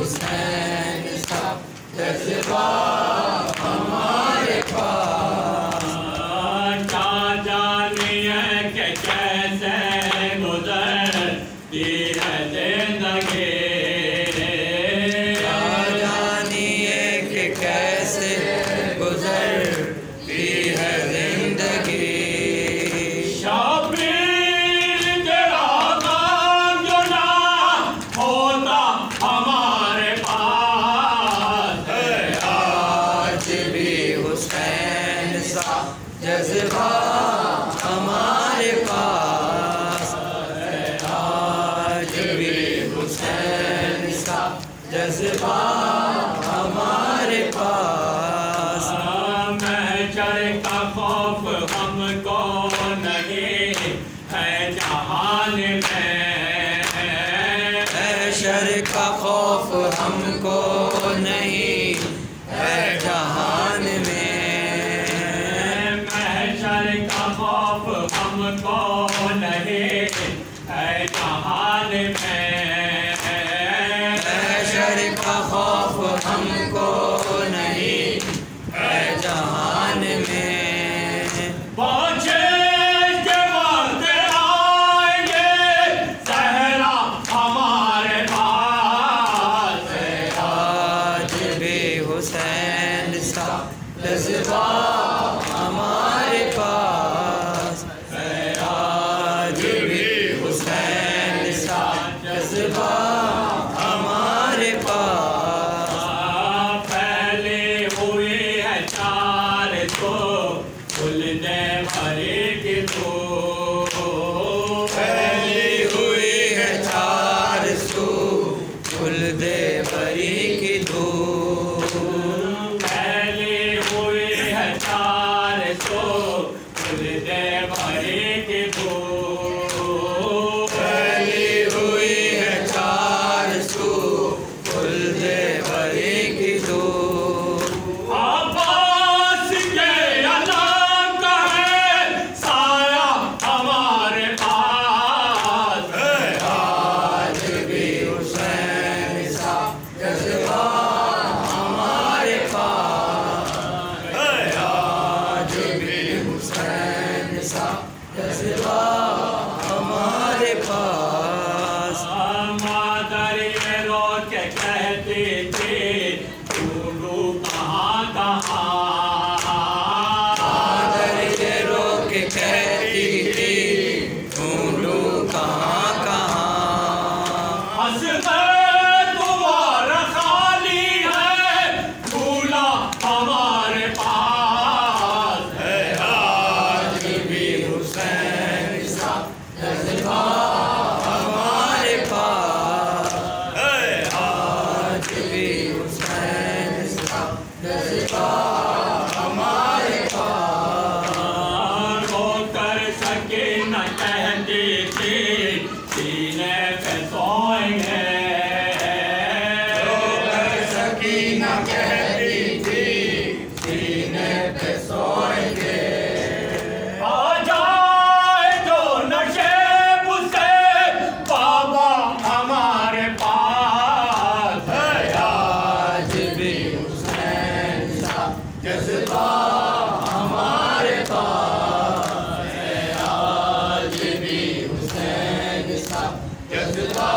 حسین کا جذبہ ہمارے حسین سا جذبہ ہمارے پاس ہے، آج بھی حسین سا جذبہ ہمارے پاس۔ محشر کا خوف ہم کو نہیں ہے جہان میں، محشر کا خوف ہم کو نہیں ہے جہان میں، محشر کا خوف ہم کو نہیں ہے جہان میں، محشر کا خوف ہم کو نہیں ہے جہان میں۔ پہنچے کے وقت آئیں گے صحرا ہمارے پاس ہے، آج بھی حسین سا جذبہ ہمارے پاس ہے، آج بھی حسین سا جذبہ ہمارے پاس۔ پھیلی ہوئی ہے چار تو کھلنے بھری کی تو، پھیلی ہوئی ہے چار سو کھل دے بری کی دھوپ، پھیلی ہوئی ہے چار تو کھلنے بھری کی تو، پھیلی ہوئی ہے چار سو کھل دے بری کی دھوپ۔ عباس کے علم کا ہے سایہ ہمارے پاس ہے، آج بھی حسین سا جذبہ ہمارے پاس ہے، آج بھی حسین سا جذبہ ہمارے پاس۔ مادر یہ رو کے کہتی تھی ڈھونڈوں کہاں کہاں، مادر یہ رو کے کہتی تھی ڈھونڈوں کہاں کہاں، عصمت تمہارا خالی ہے بھولا ہمارے پاس ہے، آج بھی حسین سا جذبہ ہمارے پاس ہے، آج بھی حسین سا جذبہ ہمارے پاس۔ رو کر سکینہ کہتی تھی سینے پہ سوئیں گے، رو کر سکینہ کہتی تھی سینے پہ سوئیں گے، آ جائے جو نشیب سے بابا ہمارے پاس ہے، آج بھی حسین سا جذبہ ہمارے پاس ہے، آج بھی حسین سا جذبہ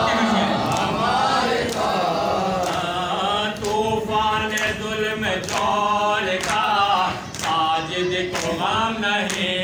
ہمارے پاس۔ طوفان ظلم چور کا ساجد کو غم نہیں،